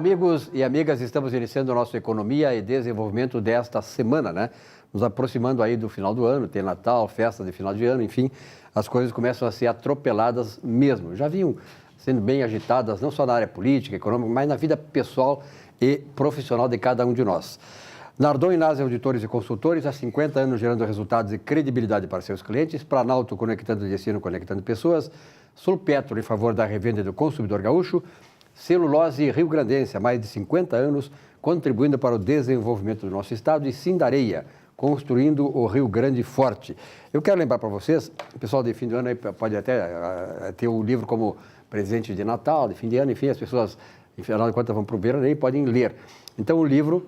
amigos e amigas, estamos iniciando o nosso Economia e Desenvolvimento desta semana, né? Nos aproximando aí do final do ano, tem Natal, festa de final de ano, enfim, as coisas começam a ser atropeladas mesmo. Já vinham sendo bem agitadas, não só na área política, econômica, mas na vida pessoal e profissional de cada um de nós. Nardon Inácio Auditores e Consultores, há 50 anos gerando resultados e credibilidade para seus clientes, Planalto conectando destino, conectando pessoas, Sulpetro em favor da revenda do consumidor gaúcho, Celulose Rio Grandense, há mais de 50 anos, contribuindo para o desenvolvimento do nosso estado, e Sindareia, construindo o Rio Grande forte. Eu quero lembrar para vocês, o pessoal de fim de ano aí pode até ter o livro como presente de Natal, de fim de ano, enfim, as pessoas, afinal de contas, vão para o verão e podem ler. Então, o livro,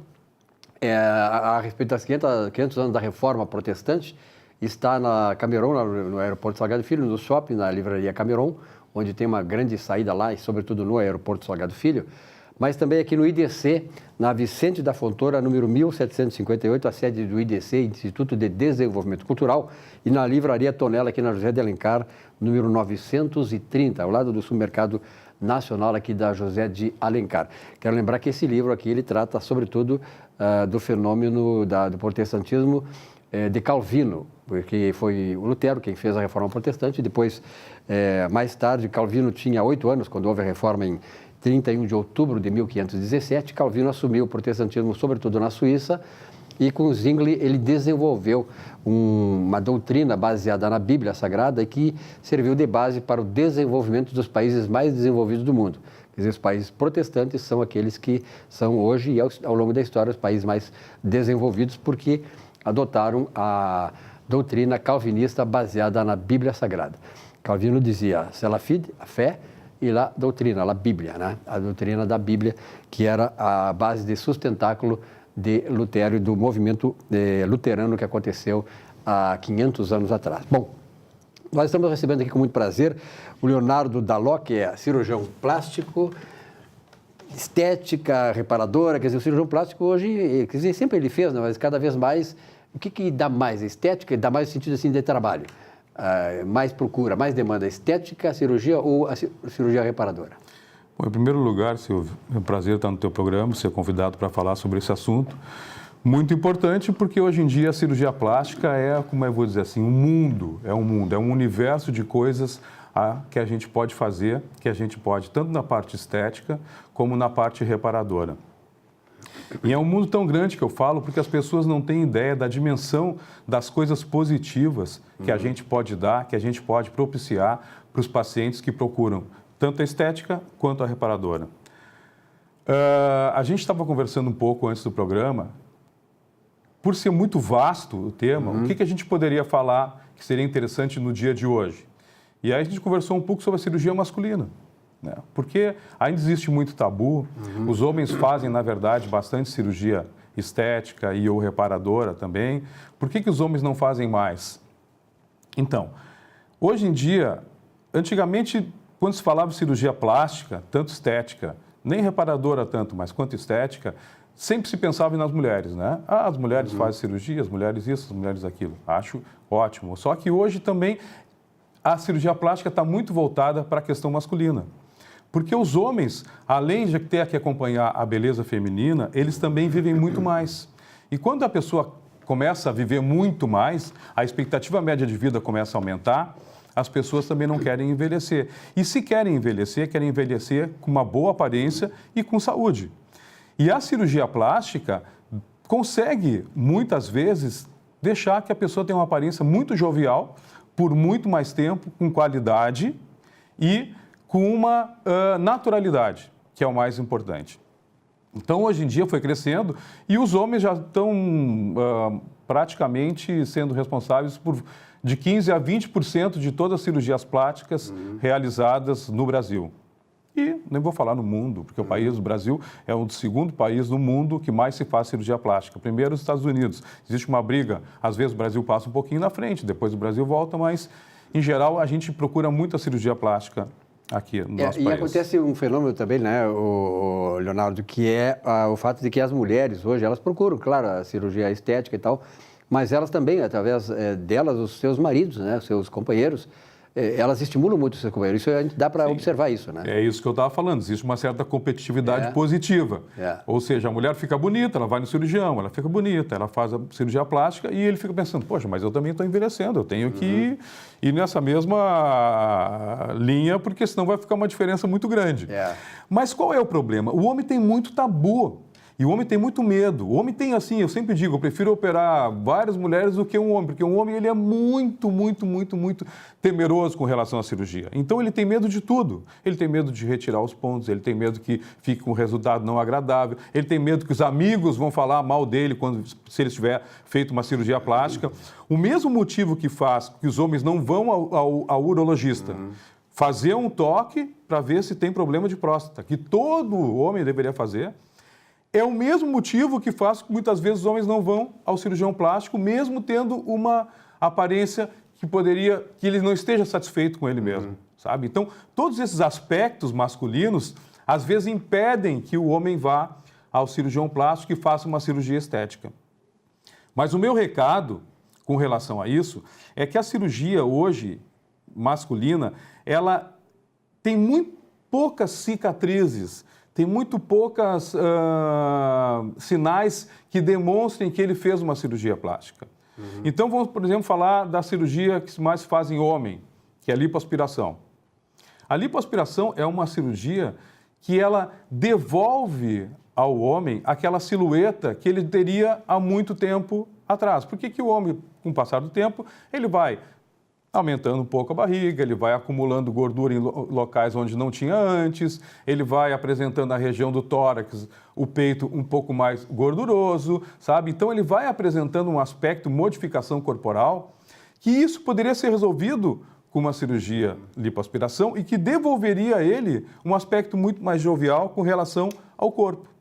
a respeito das 500 anos da Reforma Protestante, está na Cameron, no Aeroporto Salgado Filho, no shopping, na livraria Cameron, onde tem uma grande saída lá, e sobretudo no Aeroporto Salgado Filho, mas também aqui no IDC, na Vicente da Fontoura, número 1758, a sede do IDC, Instituto de Desenvolvimento Cultural, e na livraria Tonela, aqui na José de Alencar, número 930, ao lado do Supermercado Nacional aqui da José de Alencar. Quero lembrar que esse livro aqui, ele trata sobretudo do fenômeno do protestantismo de Calvino, porque foi o Lutero quem fez a Reforma Protestante. Depois, mais tarde, Calvino tinha 8 anos, quando houve a Reforma em 31 de outubro de 1517, Calvino assumiu o protestantismo, sobretudo na Suíça, e com Zwingli ele desenvolveu uma doutrina baseada na Bíblia Sagrada e que serviu de base para o desenvolvimento dos países mais desenvolvidos do mundo. Quer dizer, os países protestantes são aqueles que são hoje e ao longo da história os países mais desenvolvidos porque adotaram a doutrina calvinista baseada na Bíblia Sagrada. Calvino dizia, cela fide, a fé, e la doutrina, a Bíblia, né? A doutrina da Bíblia, que era a base de sustentáculo de Lutero e do movimento luterano que aconteceu há 500 anos atrás. Bom, nós estamos recebendo aqui com muito prazer o Leonardo Daló, que é cirurgião plástico, estética, reparadora, quer dizer, o cirurgião plástico hoje, quer dizer, sempre ele fez, né? Mas cada vez mais, o que dá mais? A estética dá mais no sentido assim de trabalho? Mais procura, mais demanda, estética, cirurgia ou a cirurgia reparadora? Bom, em primeiro lugar, Silvio, é um prazer estar no teu programa, ser convidado para falar sobre esse assunto. Muito importante porque hoje em dia a cirurgia plástica como eu vou dizer assim, um mundo, é um universo de coisas que a gente pode fazer, que a gente pode, tanto na parte estética como na parte reparadora. E é um mundo tão grande que eu falo porque as pessoas não têm ideia da dimensão das coisas positivas que a gente pode dar, que a gente pode propiciar para os pacientes que procuram tanto a estética quanto a reparadora. A gente estava conversando um pouco antes do programa, por ser muito vasto o tema, o que a gente poderia falar que seria interessante no dia de hoje? E aí a gente conversou um pouco sobre a cirurgia masculina. Né? Porque ainda existe muito tabu, os homens fazem, na verdade, bastante cirurgia estética e ou reparadora também. Por que os homens não fazem mais? Então, hoje em dia, antigamente, quando se falava de cirurgia plástica, tanto estética, nem reparadora tanto, mas quanto estética, sempre se pensava nas mulheres, né? As mulheres fazem cirurgia, as mulheres isso, as mulheres aquilo. Acho ótimo. Só que hoje também a cirurgia plástica está muito voltada para a questão masculina. Porque os homens, além de ter que acompanhar a beleza feminina, eles também vivem muito mais. E quando a pessoa começa a viver muito mais, a expectativa média de vida começa a aumentar, as pessoas também não querem envelhecer. E se querem envelhecer com uma boa aparência e com saúde. E a cirurgia plástica consegue, muitas vezes, deixar que a pessoa tenha uma aparência muito jovial, por muito mais tempo, com qualidade e com uma naturalidade, que é o mais importante. Então, hoje em dia foi crescendo e os homens já estão praticamente sendo responsáveis por de 15% a 20% de todas as cirurgias plásticas realizadas no Brasil. E nem vou falar no mundo, porque o Brasil é o segundo país no mundo que mais se faz cirurgia plástica. Primeiro, os Estados Unidos. Existe uma briga, às vezes o Brasil passa um pouquinho na frente, depois o Brasil volta, mas, em geral, a gente procura muita cirurgia plástica aqui no nosso país. E acontece um fenômeno também, né, o Leonardo, que é o fato de que as mulheres hoje, elas procuram, claro, a cirurgia estética e tal, mas elas também, através delas, os seus maridos, né, os seus companheiros, elas estimulam muito o seu companheiro. Isso a gente dá para observar isso, né? É isso que eu estava falando. Existe uma certa competitividade positiva. Ou seja, a mulher fica bonita, ela vai no cirurgião, ela fica bonita, ela faz a cirurgia plástica e ele fica pensando, poxa, mas eu também estou envelhecendo, eu tenho que ir nessa mesma linha, porque senão vai ficar uma diferença muito grande. Mas qual é o problema? O homem tem muito tabu. E o homem tem muito medo. O homem tem, assim, eu sempre digo, eu prefiro operar várias mulheres do que um homem, porque um homem ele é muito temeroso com relação à cirurgia. Então ele tem medo de tudo. Ele tem medo de retirar os pontos, ele tem medo que fique um resultado não agradável, ele tem medo que os amigos vão falar mal dele se ele tiver feito uma cirurgia plástica. O mesmo motivo que faz que os homens não vão ao urologista, fazer um toque para ver se tem problema de próstata, que todo homem deveria fazer, é o mesmo motivo que faz que muitas vezes os homens não vão ao cirurgião plástico, mesmo tendo uma aparência que ele não esteja satisfeito com ele mesmo, sabe? Então, todos esses aspectos masculinos, às vezes, impedem que o homem vá ao cirurgião plástico e faça uma cirurgia estética. Mas o meu recado com relação a isso é que a cirurgia hoje, masculina, ela tem muito poucas cicatrizes, tem muito poucos sinais que demonstrem que ele fez uma cirurgia plástica. Então, vamos, por exemplo, falar da cirurgia que mais se faz em homem, que é a lipoaspiração. A lipoaspiração é uma cirurgia que ela devolve ao homem aquela silhueta que ele teria há muito tempo atrás. Por que o homem, com o passar do tempo, ele vai aumentando um pouco a barriga, ele vai acumulando gordura em locais onde não tinha antes, ele vai apresentando a região do tórax, o peito um pouco mais gorduroso, sabe? Então, ele vai apresentando um aspecto, modificação corporal, que isso poderia ser resolvido com uma cirurgia lipoaspiração e que devolveria a ele um aspecto muito mais jovial com relação ao corpo.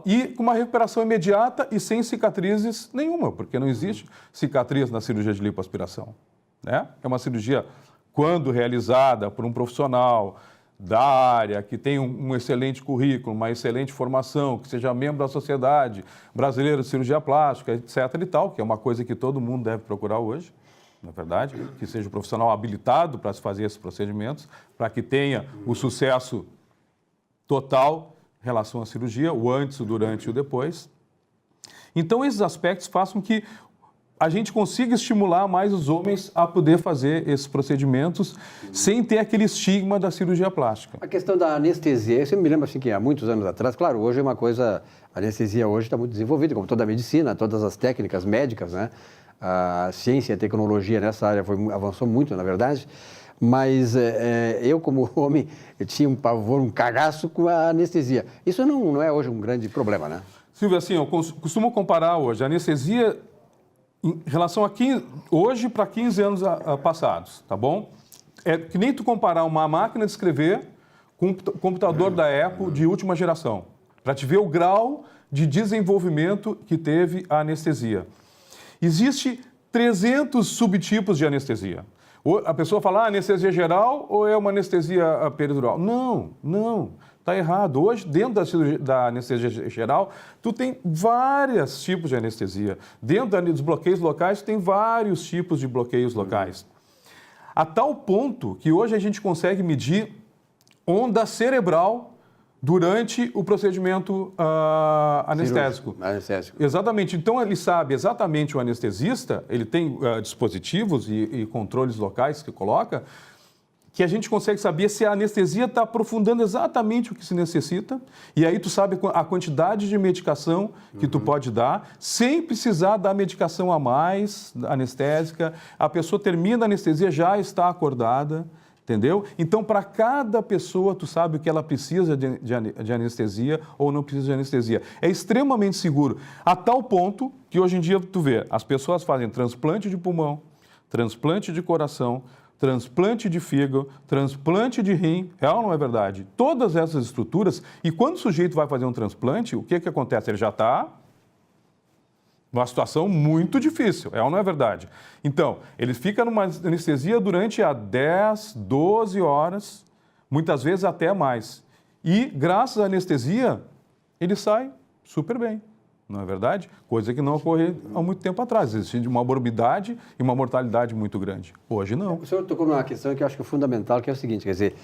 E com uma recuperação imediata e sem cicatrizes nenhuma, porque não existe cicatriz na cirurgia de lipoaspiração, né? É uma cirurgia, quando realizada por um profissional da área, que tem um excelente currículo, uma excelente formação, que seja membro da Sociedade Brasileira de Cirurgia Plástica, etc. e tal, que é uma coisa que todo mundo deve procurar hoje, na verdade, que seja um profissional habilitado para se fazer esses procedimentos, para que tenha o sucesso total em relação à cirurgia, o antes, o durante e o depois. Então, esses aspectos fazem com que a gente consiga estimular mais os homens a poder fazer esses procedimentos sem ter aquele estigma da cirurgia plástica. A questão da anestesia, eu sempre me lembro assim que há muitos anos atrás, claro, hoje é uma coisa, a anestesia hoje está muito desenvolvida, como toda a medicina, todas as técnicas médicas, né? A ciência e a tecnologia nessa área avançou muito, na verdade. Mas eu, como homem, eu tinha um pavor, um cagaço com a anestesia. Isso não é hoje um grande problema, né? Silvio, assim, eu costumo comparar hoje a anestesia em relação a hoje para 15 anos passados, tá bom? É que nem tu comparar uma máquina de escrever com um computador da Apple de última geração, para te ver o grau de desenvolvimento que teve a anestesia. Existe 300 subtipos de anestesia. A pessoa fala, anestesia geral ou é uma anestesia peridural? Não, está errado. Hoje, dentro da anestesia geral, tu tem vários tipos de anestesia. Dentro dos bloqueios locais, tem vários tipos de bloqueios locais. A tal ponto que hoje a gente consegue medir onda cerebral durante o procedimento anestésico. Anestésico. Exatamente. Então, ele sabe exatamente, o anestesista, ele tem dispositivos e controles locais que coloca, que a gente consegue saber se a anestesia está aprofundando exatamente o que se necessita, e aí tu sabe a quantidade de medicação que tu pode dar, sem precisar dar medicação a mais, anestésica. A pessoa termina a anestesia, já está acordada. Entendeu? Então, para cada pessoa, tu sabe o que ela precisa de anestesia ou não precisa de anestesia. É extremamente seguro, a tal ponto que hoje em dia, tu vê, as pessoas fazem transplante de pulmão, transplante de coração, transplante de fígado, transplante de rim, é ou não é verdade? Todas essas estruturas, e quando o sujeito vai fazer um transplante, o que acontece? Ele já está numa situação muito difícil, é ou não é verdade? Então, ele fica numa anestesia durante 10, 12 horas, muitas vezes até mais. E, graças à anestesia, ele sai super bem. não é verdade? Coisa que não ocorria há muito tempo atrás. Existia uma morbidade e uma mortalidade muito grande. Hoje não. O senhor tocou numa questão que eu acho que é fundamental, que é o seguinte, quer dizer,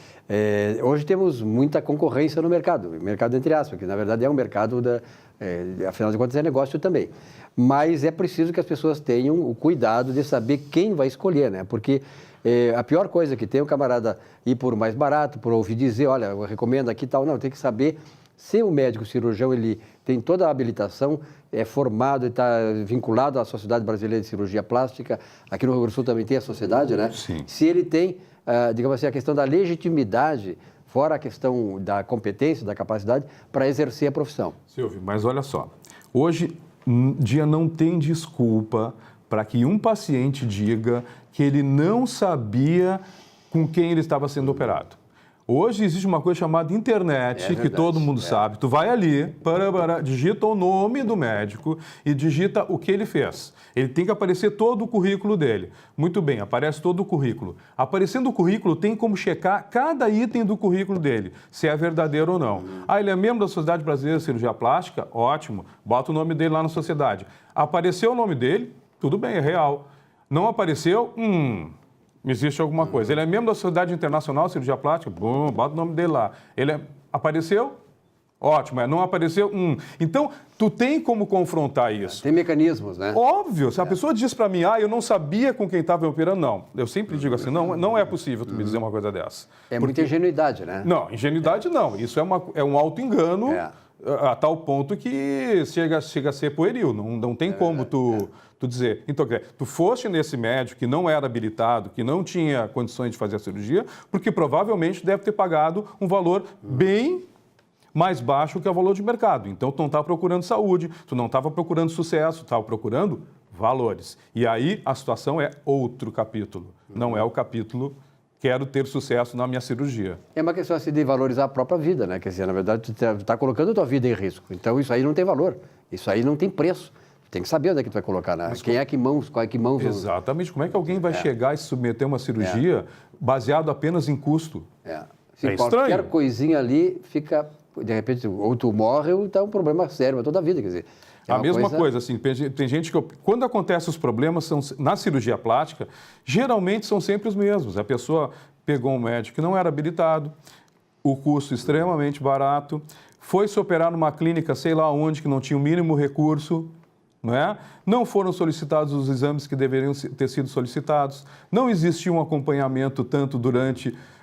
hoje temos muita concorrência no mercado entre aspas, que na verdade é um mercado, afinal de contas é negócio também. Mas é preciso que as pessoas tenham o cuidado de saber quem vai escolher, né? Porque a pior coisa que tem é o camarada ir por mais barato, por ouvir dizer, olha, eu recomendo aqui e tal. Não, tem que saber se o médico cirurgião ele tem toda a habilitação, é formado e está vinculado à Sociedade Brasileira de Cirurgia Plástica. Aqui no Rio Grande do Sul também tem a sociedade, né? Sim. Se ele tem, digamos assim, a questão da legitimidade, fora a questão da competência, da capacidade, para exercer a profissão. Silvio, mas olha só, hoje dia não tem desculpa para que um paciente diga que ele não sabia com quem ele estava sendo operado. Hoje existe uma coisa chamada internet, que todo mundo sabe. Tu vai ali, digita o nome do médico e digita o que ele fez. Ele tem que aparecer todo o currículo dele. Muito bem, aparece todo o currículo. Aparecendo o currículo, tem como checar cada item do currículo dele, se é verdadeiro ou não. Ele é membro da Sociedade Brasileira de Cirurgia Plástica? Ótimo, bota o nome dele lá na sociedade. Apareceu o nome dele? Tudo bem, é real. Não apareceu? Existe alguma coisa. Ele é membro da Sociedade Internacional de Cirurgia Plástica? Bom, bota o nome dele lá. Apareceu? Ótimo. Não apareceu? Então, tu tem como confrontar isso. Tem mecanismos, né? Óbvio. Se a pessoa diz para mim, eu não sabia com quem estava operando, não. Eu sempre digo assim, não é possível tu me dizer uma coisa dessa. Muita ingenuidade, né? Não, ingenuidade não. Isso é um auto-engano a tal ponto que chega a ser pueril. Não tem como tu dizer. Então, tu foste nesse médico que não era habilitado, que não tinha condições de fazer a cirurgia, porque provavelmente deve ter pagado um valor bem mais baixo que o valor de mercado. Então, tu não estava procurando saúde, tu não estava procurando sucesso, tu estava procurando valores. E aí, a situação é outro capítulo. Não é o capítulo quero ter sucesso na minha cirurgia. É uma questão assim de valorizar a própria vida, né? Quer dizer, na verdade, tu está colocando a tua vida em risco. Então, isso aí não tem valor. Isso aí não tem preço. Tem que saber onde é que tu vai colocar, né? Qual é que mãos... Exatamente. Como é que alguém vai chegar e se submeter a uma cirurgia baseado apenas em custo? Se qualquer coisinha ali fica... De repente, ou tu morre ou está um problema sério para toda a vida, quer dizer... A mesma coisa, assim, tem gente que... Quando acontecem os problemas na cirurgia plástica, geralmente são sempre os mesmos. A pessoa pegou um médico que não era habilitado, o custo extremamente barato, foi se operar numa clínica, sei lá onde, que não tinha o mínimo recurso... Não foram solicitados os exames que deveriam ter sido solicitados, não existia um acompanhamento tanto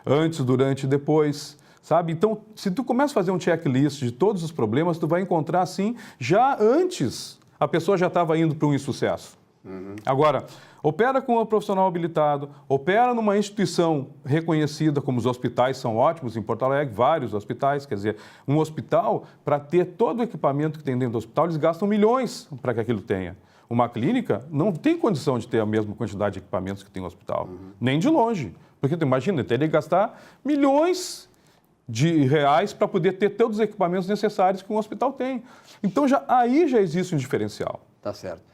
antes, durante e depois, sabe? Então, se tu começa a fazer um checklist de todos os problemas, tu vai encontrar, assim, já antes a pessoa já estava indo para um insucesso. Agora, opera com um profissional habilitado, opera numa instituição reconhecida, como os hospitais são ótimos, em Porto Alegre, vários hospitais, quer dizer, um hospital, para ter todo o equipamento que tem dentro do hospital, eles gastam milhões para que aquilo tenha. Uma clínica não tem condição de ter a mesma quantidade de equipamentos que tem o hospital, nem de longe. Porque tu imagina, teria que gastar milhões de reais para poder ter todos os equipamentos necessários que um hospital tem. Então, aí já existe um diferencial. Tá certo.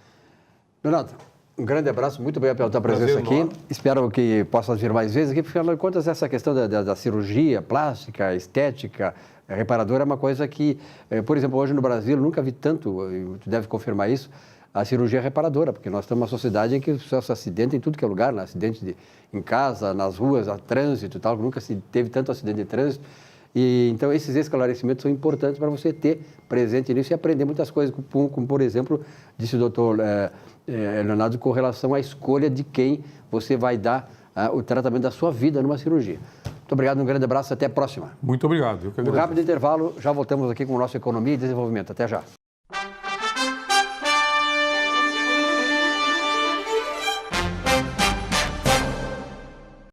Leonardo, um grande abraço, muito obrigado pela tua presença aqui. Espero que possa vir mais vezes aqui, porque, afinal de contas, essa questão da cirurgia plástica, estética, reparadora é uma coisa que, por exemplo, hoje no Brasil, eu nunca vi tanto, tu deve confirmar isso, a cirurgia reparadora, porque nós estamos numa sociedade em que os pessoas se acidentam em tudo que é lugar, né? Acidente em casa, nas ruas, a trânsito e tal, nunca se teve tanto acidente de trânsito. Então, esses esclarecimentos são importantes para você ter presente nisso e aprender muitas coisas, como por exemplo, disse o doutor Leonardo, com relação à escolha de quem você vai dar o tratamento da sua vida numa cirurgia. Muito obrigado, um grande abraço, até a próxima. Muito obrigado. Eu que agradeço. Um rápido intervalo, já voltamos aqui com o nosso Economia e Desenvolvimento. Até já.